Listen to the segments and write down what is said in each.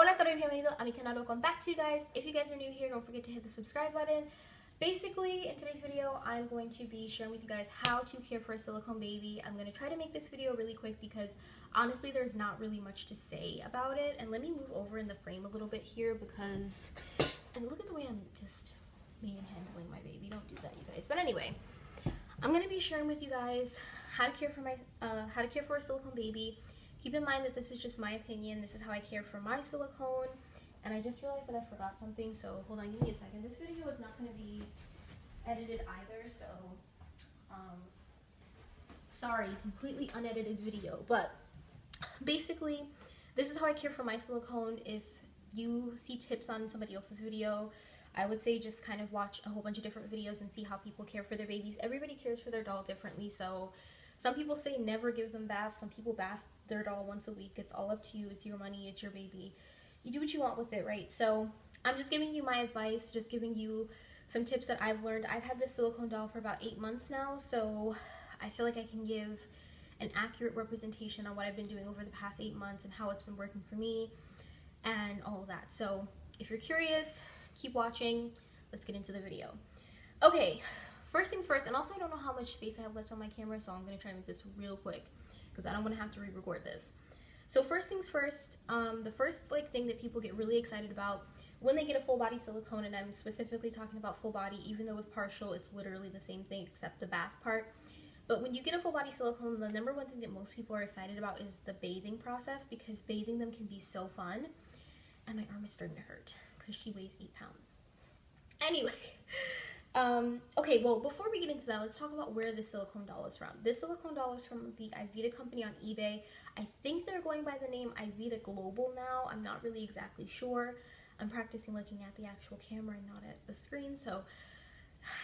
Hola, caro y bienvenido a mi canal. Welcome back to you guys. If you guys are new here, don't forget to hit the subscribe button. Basically, in today's video, I'm going to be sharing with you guys how to care for a silicone baby. I'm going to try to make this video really quick because honestly, there's not really much to say about it. And let me move over in the frame a little bit here because, and look at the way I'm just manhandling my baby. Don't do that, you guys. But anyway, I'm going to be sharing with you guys how to care for a silicone baby. Keep in mind that this is just my opinion. This is how I care for my silicone. And I just realized that I forgot something, so hold on, give me a second. This video is not going to be edited either, so sorry, completely unedited video. But basically, this is how I care for my silicone. If you see tips on somebody else's video, I would say just kind of watch a whole bunch of different videos and see how people care for their babies. Everybody cares for their doll differently, so some people say never give them baths. Some people bath their doll once a week. It's all up to you. It's your money. It's your baby. You do what you want with it, right? So I'm just giving you my advice, just giving you some tips that I've learned. I've had this silicone doll for about 8 months now, so I feel like I can give an accurate representation on what I've been doing over the past 8 months and how it's been working for me and all of that. So if you're curious, keep watching. Let's get into the video. Okay, first things first, and also I don't know how much space I have left on my camera, so I'm going to try and make this real quick because I don't want to have to re-record this. So first things first, the first thing that people get really excited about when they get a full body silicone, and I'm specifically talking about full body, even though with partial it's literally the same thing except the bath part. But when you get a full body silicone, the number one thing that most people are excited about is the bathing process, because bathing them can be so fun. And my arm is starting to hurt because she weighs 8 pounds. Anyway, okay, well, before we get into that, let's talk about where this silicone doll is from. This silicone doll is from the Ivita company on eBay. I think they're going by the name Ivita Global now. I'm not really exactly sure. I'm practicing looking at the actual camera and not at the screen, so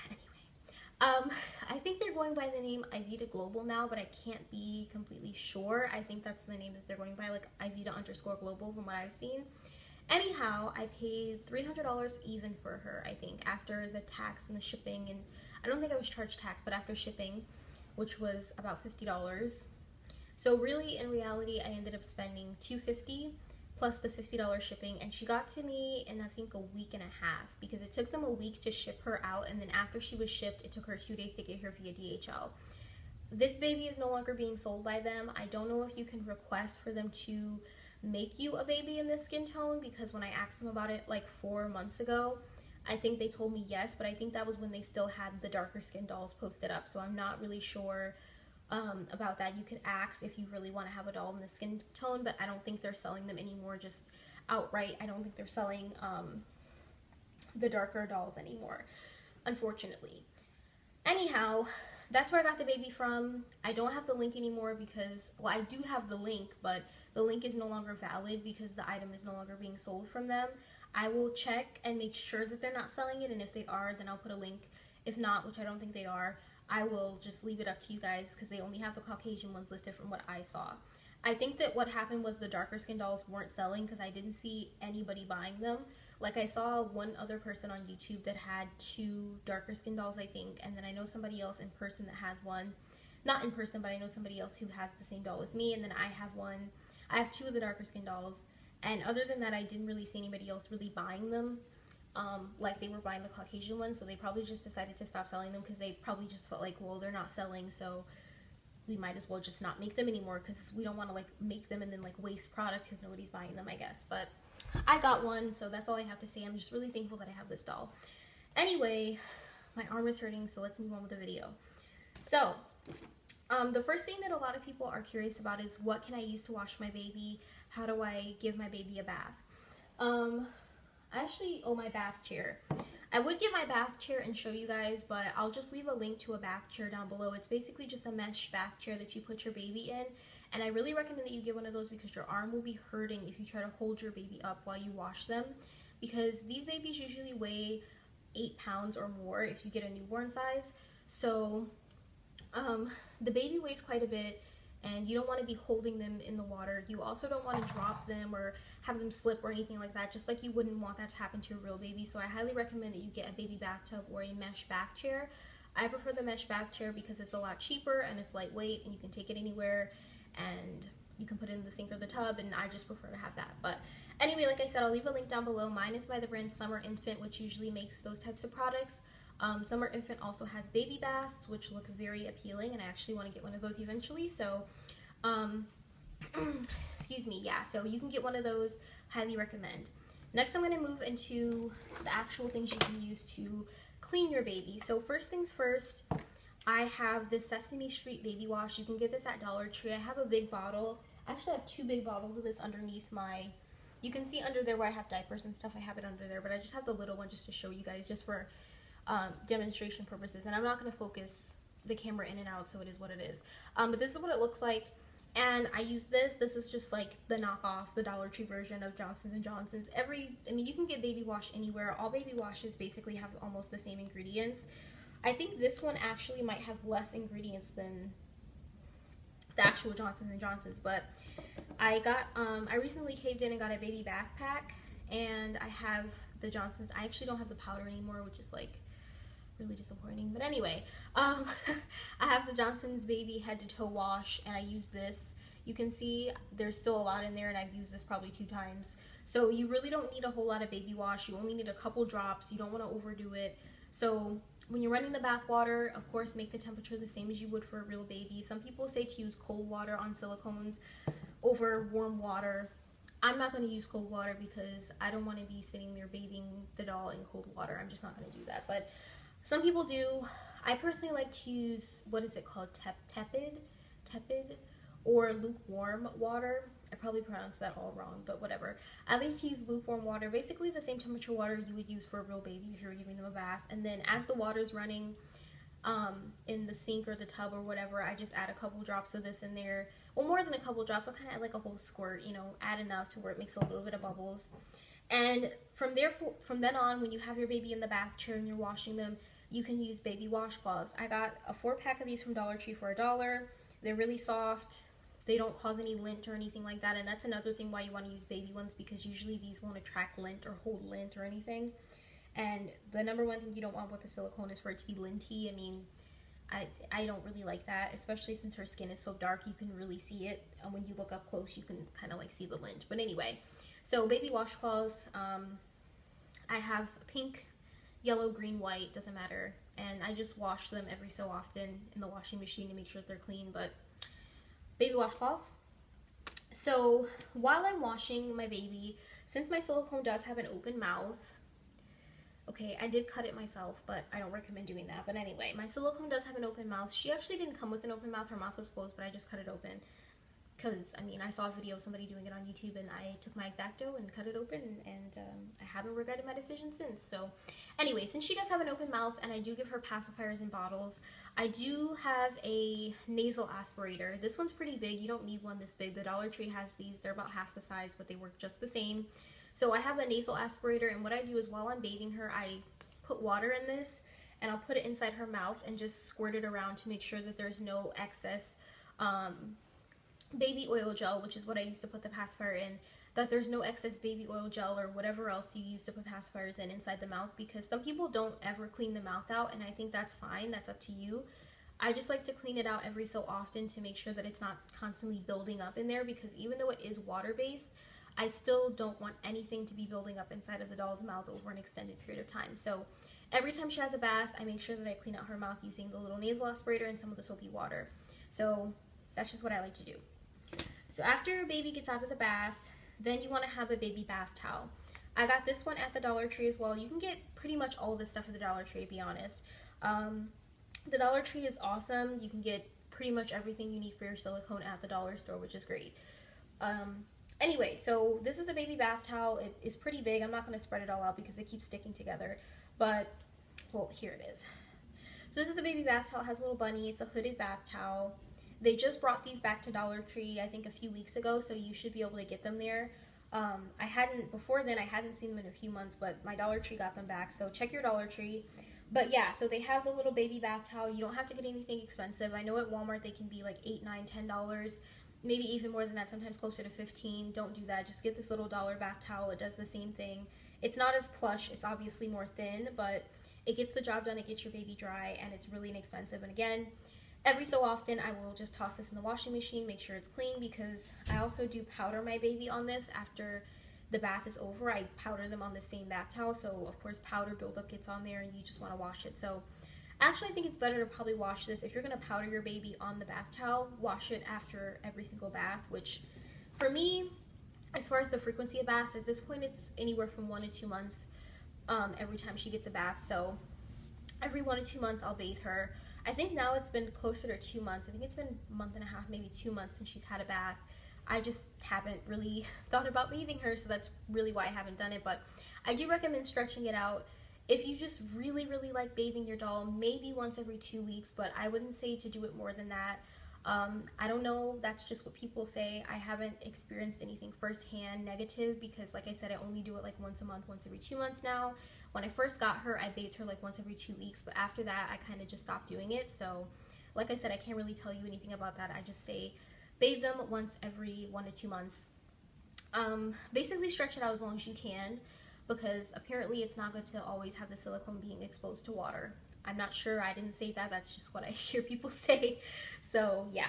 anyway. I think they're going by the name Ivita Global now, but I can't be completely sure. I think that's the name that they're going by, like Ivita_Global from what I've seen. Anyhow, I paid $300 even for her, I think, after the tax and the shipping, and I don't think I was charged tax, but after shipping, which was about $50. So really, in reality, I ended up spending $250 plus the $50 shipping, and she got to me in, I think, a week and a half, because it took them a week to ship her out, and then after she was shipped, it took her 2 days to get here via DHL. This baby is no longer being sold by them. I don't know if you can request for them to make you a baby in this skin tone, because when I asked them about it like 4 months ago, I think they told me yes, but I think that was when they still had the darker skin dolls posted up, so I'm not really sure about that. You could ask if you really want to have a doll in the skin tone, but I don't think they're selling them anymore just outright. I don't think they're selling the darker dolls anymore, unfortunately. Anyhow, that's where I got the baby from. I don't have the link anymore because, well, I do have the link, but the link is no longer valid because the item is no longer being sold from them. I will check and make sure that they're not selling it, and if they are, then I'll put a link. If not, which I don't think they are, I will just leave it up to you guys because they only have the Caucasian ones listed from what I saw. I think that what happened was the darker skin dolls weren't selling because I didn't see anybody buying them. Like, I saw one other person on YouTube that had 2 darker skin dolls, I think, and then I know somebody else in person that has one. Not in person, but I know somebody else who has the same doll as me, and then I have one. I have 2 of the darker skin dolls, and other than that, I didn't really see anybody else really buying them. Like they were buying the Caucasian ones, so they probably just decided to stop selling them because they probably just felt like, well, they're not selling, so we might as well just not make them anymore because we don't want to make them and then waste product because nobody's buying them, I guess. But I got one, so that's all I have to say. I'm just really thankful that I have this doll. Anyway, my arm is hurting, so let's move on with the video. So the first thing that a lot of people are curious about is, what can I use to wash my baby? How do I give my baby a bath? Actually, my bath chair. I would get my bath chair and show you guys, but I'll just leave a link to a bath chair down below. It's basically just a mesh bath chair that you put your baby in, and I really recommend that you get one of those because your arm will be hurting if you try to hold your baby up while you wash them, because these babies usually weigh 8 pounds or more if you get a newborn size. So the baby weighs quite a bit, and you don't want to be holding them in the water. You also don't want to drop them or have them slip or anything like that, just like you wouldn't want that to happen to your real baby. So I highly recommend that you get a baby bathtub or a mesh bath chair. I prefer the mesh bath chair because it's a lot cheaper and it's lightweight and you can take it anywhere, and you can put it in the sink or the tub, and I just prefer to have that. But anyway, like I said, I'll leave a link down below. Mine is by the brand Summer Infant, which usually makes those types of products. Summer Infant also has baby baths, which look very appealing, and I actually want to get one of those eventually. So excuse me, yeah, so you can get one of those. Highly recommend. Next, I'm going to move into the actual things you can use to clean your baby. So first things first, I have this Sesame Street baby wash. You can get this at Dollar Tree. I have a big bottle. I actually have 2 big bottles of this underneath my, you can see under there where I have diapers and stuff. I have it under there, but I just have the little one just to show you guys, just for demonstration purposes. And I'm not going to focus the camera in and out, so it is what it is. But this is what it looks like. And I use this. This is just like the knockoff, the Dollar Tree version of Johnson's & Johnson's. I mean, you can get baby wash anywhere. All baby washes basically have almost the same ingredients. I think this one actually might have less ingredients than the actual Johnson's & Johnson's. But I recently caved in and got a baby bath pack. And I have the Johnson's. I actually don't have the powder anymore, which is like really disappointing, but anyway, I have the Johnson's baby head to toe wash, and I use this. You can see there's still a lot in there, and I've used this probably 2 times. So you really don't need a whole lot of baby wash. You only need a couple drops. You don't want to overdo it. So when you're running the bath water, of course, make the temperature the same as you would for a real baby. Some people say to use cold water on silicones over warm water. I'm not going to use cold water because I don't want to be sitting there bathing the doll in cold water. I'm just not going to do that. But some people do. I personally like to use, what is it called, tepid or lukewarm water. I probably pronounced that all wrong, but whatever. I like to use lukewarm water, basically the same temperature water you would use for a real baby if you were giving them a bath. And then as the water's running in the sink or the tub or whatever, I just add a couple drops of this in there. Well, more than a couple drops. I'll kind of add like a whole squirt, you know, add enough to where it makes a little bit of bubbles. And from then on, when you have your baby in the bath chair and you're washing them, you can use baby washcloths. I got a 4-pack of these from Dollar Tree for $1. They're really soft. They don't cause any lint or anything like that. And that's another thing why you want to use baby ones, because usually these won't attract lint or hold lint or anything. And the number one thing you don't want with the silicone is for it to be linty. I mean, I don't really like that, especially since her skin is so dark. You can really see it. And when you look up close, you can kind of like see the lint. But anyway, so baby washcloths. I have pink, yellow, green, white, doesn't matter, and I just wash them every so often in the washing machine to make sure they're clean. But baby washcloths. So while I'm washing my baby, since my silicone does have an open mouth, okay, I did cut it myself, but I don't recommend doing that. But anyway, my silicone does have an open mouth. She actually didn't come with an open mouth. Her mouth was closed, but I just cut it open. Because, I mean, I saw a video of somebody doing it on YouTube, and I took my X-Acto and cut it open, and I haven't regretted my decision since. So, anyway, since she does have an open mouth, and I do give her pacifiers in bottles, I do have a nasal aspirator. This one's pretty big. You don't need one this big. The Dollar Tree has these. They're about half the size, but they work just the same. So, I have a nasal aspirator, and what I do is while I'm bathing her, I put water in this, and I'll put it inside her mouth and just squirt it around to make sure that there's no excess baby oil gel, which is what I used to put the pacifier in, that there's no excess baby oil gel or whatever else you use to put pacifiers in inside the mouth, because some people don't ever clean the mouth out, and I think that's fine. That's up to you. I just like to clean it out every so often to make sure that it's not constantly building up in there, because even though it is water-based, I still don't want anything to be building up inside of the doll's mouth over an extended period of time. So every time she has a bath, I make sure that I clean out her mouth using the little nasal aspirator and some of the soapy water. So that's just what I like to do. So after your baby gets out of the bath, then you want to have a baby bath towel. I got this one at the Dollar Tree as well. You can get pretty much all this stuff at the Dollar Tree, to be honest. The Dollar Tree is awesome. You can get pretty much everything you need for your silicone at the dollar store, which is great. Anyway, so this is the baby bath towel. It is pretty big. I'm not going to spread it all out because it keeps sticking together. But, well, here it is. So this is the baby bath towel. It has a little bunny. It's a hooded bath towel. They just brought these back to Dollar Tree, I think, a few weeks ago, so you should be able to get them there. Before then, I hadn't seen them in a few months, but my Dollar Tree got them back, so check your Dollar Tree. But yeah, so they have the little baby bath towel. You don't have to get anything expensive. I know at Walmart they can be like $8, $9, $10, maybe even more than that, sometimes closer to $15. Don't do that. Just get this little dollar bath towel. It does the same thing. It's not as plush. It's obviously more thin, but it gets the job done. It gets your baby dry, and it's really inexpensive. And again, every so often I will just toss this in the washing machine, make sure it's clean, because I also do powder my baby on this after the bath is over. I powder them on the same bath towel, so of course powder buildup gets on there and you just want to wash it. So actually I think it's better to probably wash this. If you're going to powder your baby on the bath towel, wash it after every single bath, which for me, as far as the frequency of baths, at this point it's anywhere from 1 to 2 months every time she gets a bath. So every 1 to 2 months I'll bathe her. I think now it's been closer to 2 months. I think it's been a month and a half, maybe 2 months since she's had a bath. I just haven't really thought about bathing her, so that's really why I haven't done it. But I do recommend stretching it out. If you just really, really like bathing your doll, maybe once every 2 weeks, but I wouldn't say to do it more than that. I don't know, that's just what people say. I haven't experienced anything firsthand negative because, like I said, I only do it like once a month, once every 2 months now. When I first got her, I bathed her like once every 2 weeks, but after that, I kind of just stopped doing it. So, like I said, I can't really tell you anything about that. I just say bathe them once every 1 to 2 months. Basically stretch it out as long as you can, because apparently it's not good to always have the silicone being exposed to water. I'm not sure, I didn't say that, that's just what I hear people say. So yeah,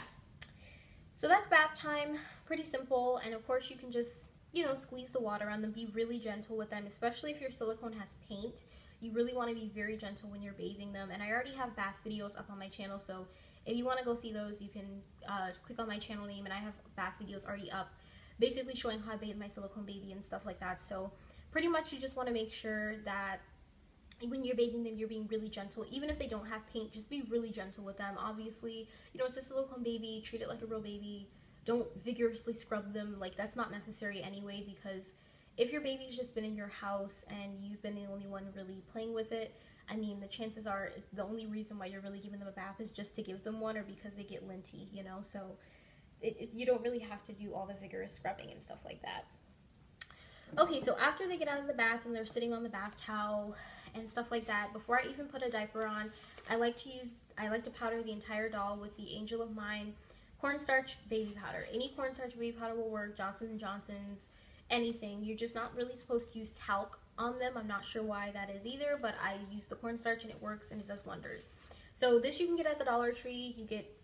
so that's bath time. Pretty simple. And of course you can just, you know, squeeze the water on them, be really gentle with them, especially if your silicone has paint. You really want to be very gentle when you're bathing them. And I already have bath videos up on my channel, so if you want to go see those, you can click on my channel name, and I have bath videos already up basically showing how I bathe my silicone baby and stuff like that. So pretty much you just want to make sure that when you're bathing them, you're being really gentle. Even if they don't have paint, just be really gentle with them. Obviously, you know, it's a silicone baby, treat it like a real baby. Don't vigorously scrub them, like that's not necessary anyway, because if your baby's just been in your house and you've been the only one really playing with it, I mean, the chances are the only reason why you're really giving them a bath is just to give them one, or because they get linty, you know, so you don't really have to do all the vigorous scrubbing and stuff like that. Okay, so after they get out of the bath and they're sitting on the bath towel and stuff like that, before I even put a diaper on, I like to powder the entire doll with the Angel of Mine cornstarch baby powder. Any cornstarch baby powder will work, Johnson & Johnson's, anything. You're just not really supposed to use talc on them. I'm not sure why that is either, but I use the cornstarch and it works and it does wonders. So this you can get at the Dollar Tree. You get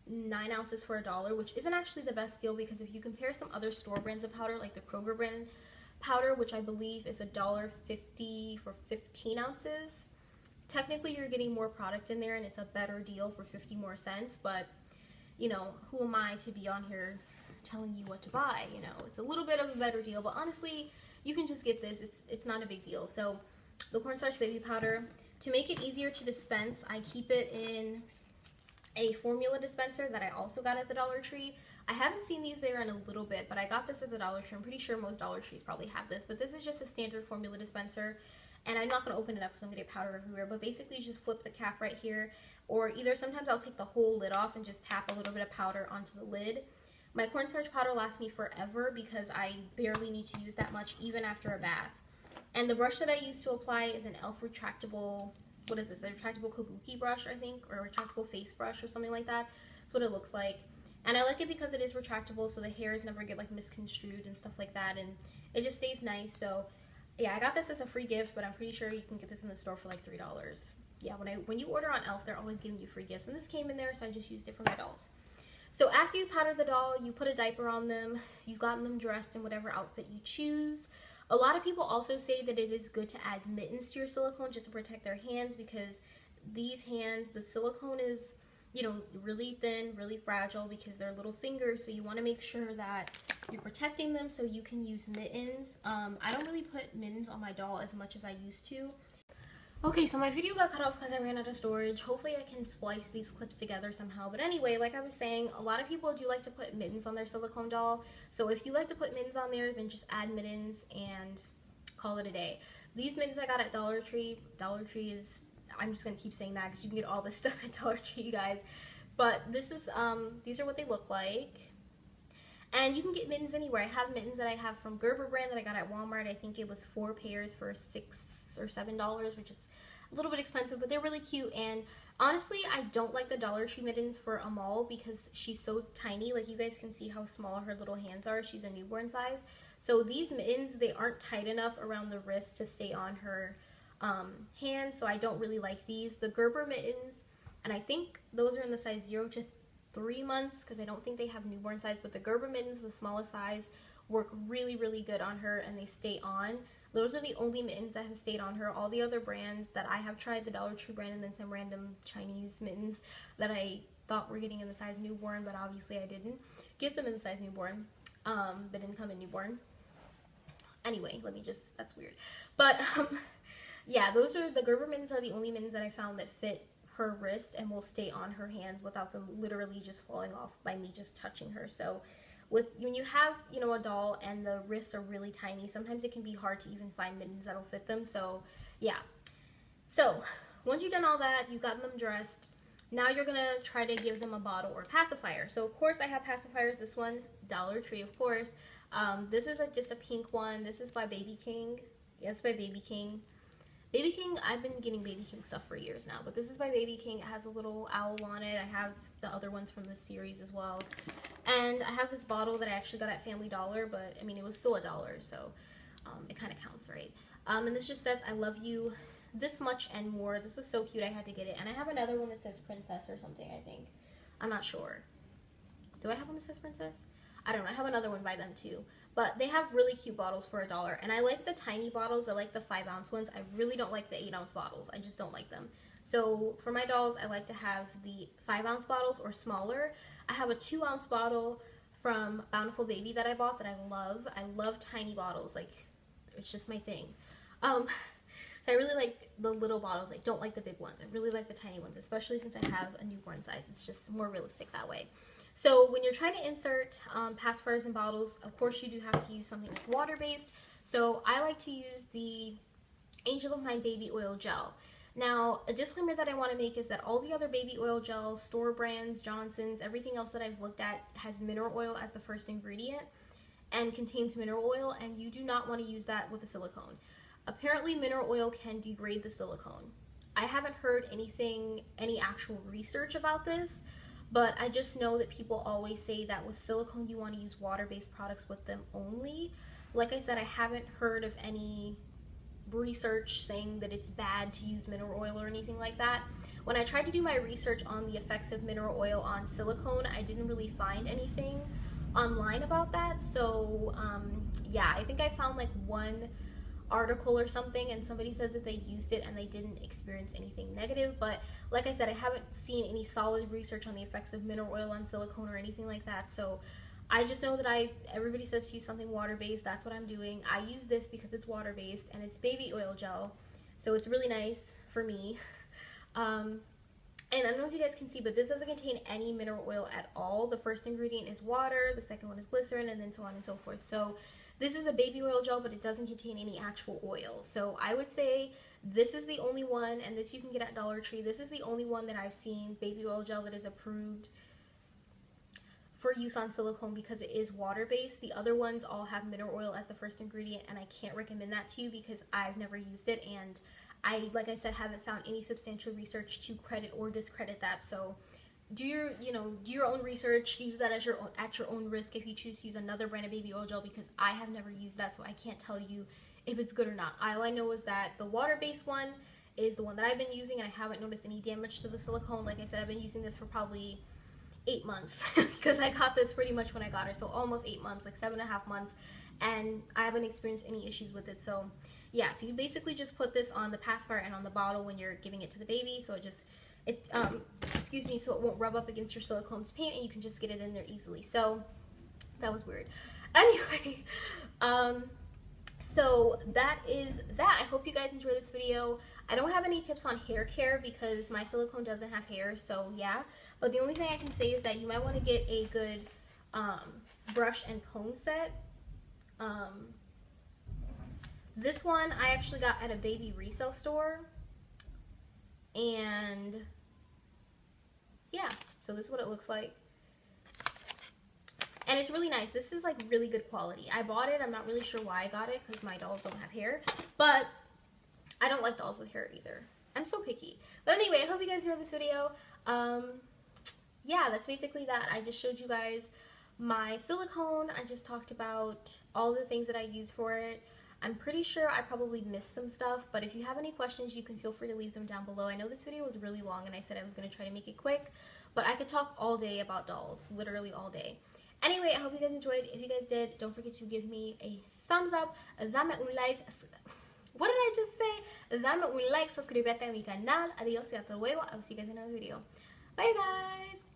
9 ounces for $1, which isn't actually the best deal, because if you compare some other store brands of powder, like the Kroger brand powder, which I believe is $1.50 for 15 ounces, technically you're getting more product in there and it's a better deal for 50 more cents. But you know, who am I to be on here telling you what to buy? You know, it's a little bit of a better deal, but honestly you can just get this. It's not a big deal. So the cornstarch baby powder, to make it easier to dispense, I keep it in a formula dispenser that I also got at the Dollar Tree. I haven't seen these there in a little bit, but I got this at the Dollar Tree. I'm pretty sure most Dollar Trees probably have this, but this is just a standard formula dispenser, and I'm not going to open it up because I'm going to get powder everywhere, but basically you just flip the cap right here, or either sometimes I'll take the whole lid off and just tap a little bit of powder onto the lid. My cornstarch powder lasts me forever because I barely need to use that much even after a bath. And the brush that I use to apply is an e.l.f. retractable, what is this, a retractable kabuki brush, I think, or a retractable face brush or something like that. That's what it looks like. And I like it because it is retractable, so the hairs never get like misconstrued and stuff like that, and it just stays nice. So yeah, I got this as a free gift, but I'm pretty sure you can get this in the store for like $3. Yeah, when you order on e.l.f., they're always giving you free gifts, and this came in there, so I just used it for my dolls. So after you powder the doll, you put a diaper on them, you've gotten them dressed in whatever outfit you choose. A lot of people also say that it is good to add mittens to your silicone just to protect their hands, because these hands, the silicone is, you know, really thin, really fragile because they're little fingers, so you want to make sure that you're protecting them, so you can use mittens. I don't really put mittens on my doll as much as I used to. Okay, so my video got cut off because I ran out of storage. Hopefully I can splice these clips together somehow. But anyway, like I was saying, a lot of people do like to put mittens on their silicone doll. So if you like to put mittens on there, then just add mittens and call it a day. These mittens I got at Dollar Tree. Dollar Tree is, I'm just going to keep saying that because you can get all this stuff at Dollar Tree, you guys. But this is, these are what they look like. And you can get mittens anywhere. I have mittens that I have from Gerber brand that I got at Walmart. I think it was 4 pairs for $6 or $7, which is a little bit expensive, but they're really cute. And honestly, I don't like the Dollar Tree mittens for Amal because she's so tiny. Like, you guys can see how small her little hands are. She's a newborn size. So these mittens, they aren't tight enough around the wrist to stay on her hands, so I don't really like these. The Gerber mittens, and I think those are in the size 0 to 3 months because I don't think they have newborn size, but the Gerber mittens, the smallest size, work really, really good on her and they stay on. Those are the only mittens that have stayed on her. All the other brands that I have tried, the Dollar Tree brand and then some random Chinese mittens that I thought were getting in the size newborn, but obviously I didn't get them in the size newborn. They didn't come in newborn. Anyway, that's weird. But yeah, those are the Gerber mittens are the only mittens that I found that fit her wrist and will stay on her hands without them literally just falling off by me just touching her. So when you have, you know, a doll and the wrists are really tiny, sometimes it can be hard to even find mittens that'll fit them. So yeah. So once you've done all that, you've gotten them dressed, now you're gonna try to give them a bottle or pacifier. So of course I have pacifiers. This one, Dollar Tree, of course. This is just a pink one. This is by Baby King. Yeah, it's by Baby King. Baby King, I've been getting Baby King stuff for years now, but this is by Baby King. It has a little owl on it. I have the other ones from this series as well. And I have this bottle that I actually got at Family Dollar, but I mean, it was still $1, so it kind of counts, right? And this just says, I love you this much and more. This was so cute, I had to get it. And I have another one that says Princess or something, I think. I'm not sure. Do I have one that says Princess? I don't know. I have another one by them too. But they have really cute bottles for $1. And I like the tiny bottles. I like the 5-ounce ones. I really don't like the 8-ounce bottles. I just don't like them. So for my dolls, I like to have the 5-ounce bottles or smaller. I have a 2-ounce bottle from Bountiful Baby that I bought that I love. I love tiny bottles. Like, it's just my thing. So I really like the little bottles. I don't like the big ones. I really like the tiny ones, especially since I have a newborn size. It's just more realistic that way. So when you're trying to insert pacifiers in bottles, of course you do have to use something that's water-based. So I like to use the Angel of Mine Baby Oil Gel. Now, a disclaimer that I want to make is that all the other baby oil gels, store brands, Johnson's, everything else that I've looked at has mineral oil as the first ingredient and contains mineral oil, and you do not want to use that with a silicone. Apparently, mineral oil can degrade the silicone. I haven't heard any actual research about this, but I just know that people always say that with silicone, you want to use water-based products with them only. Like I said, I haven't heard of any research saying that it's bad to use mineral oil or anything like that. When I tried to do my research on the effects of mineral oil on silicone, I didn't really find anything online about that. So yeah, I think I found like one article or something and somebody said that they used it and they didn't experience anything negative, but like I said, I haven't seen any solid research on the effects of mineral oil on silicone or anything like that. So I just know that everybody says to use something water-based. That's what I'm doing. I use this because it's water-based and it's baby oil gel, so it's really nice for me. And I don't know if you guys can see, but this doesn't contain any mineral oil at all. The first ingredient is water, the second one is glycerin, and then so on and so forth. So this is a baby oil gel, but it doesn't contain any actual oil. So I would say this is the only one, and this you can get at Dollar Tree. This is the only one that I've seen, baby oil gel, that is approved for use on silicone because it is water-based. The other ones all have mineral oil as the first ingredient, and I can't recommend that to you because I've never used it, and I, like I said, haven't found any substantial research to credit or discredit that. So do your own research. Use that as at your own risk if you choose to use another brand of baby oil gel, because I have never used that, so I can't tell you if it's good or not. All I know is that the water-based one is the one that I've been using, and I haven't noticed any damage to the silicone. Like I said, I've been using this for probably 8 months because I got this pretty much when I got her, so almost 8 months, like 7.5 months, and I haven't experienced any issues with it. So yeah, so you basically just put this on the pacifier and on the bottle when you're giving it to the baby, so excuse me, so it won't rub up against your silicone's paint and you can just get it in there easily. So that was weird. Anyway, so that is that. I hope you guys enjoyed this video. I don't have any tips on hair care because my silicone doesn't have hair, so yeah. But the only thing I can say is that you might want to get a good brush and comb set. This one I actually got at a baby resale store, and yeah, so this is what it looks like. And it's really nice. This is like really good quality. I bought it. I'm not really sure why I got it because my dolls don't have hair, but I don't like dolls with hair either. I'm so picky. But anyway, I hope you guys enjoyed this video. Yeah, that's basically that. I just showed you guys my silicone. I just talked about all the things that I use for it. I'm pretty sure I probably missed some stuff, but if you have any questions, you can feel free to leave them down below. I know this video was really long and I said I was going to try to make it quick, but I could talk all day about dolls, literally all day. Anyway, I hope you guys enjoyed. If you guys did, don't forget to give me a thumbs up, dame un like. What did I just say? Dame un like, suscríbete a mi canal. Adiós y hasta luego. I'll see you guys in another video. Bye, guys.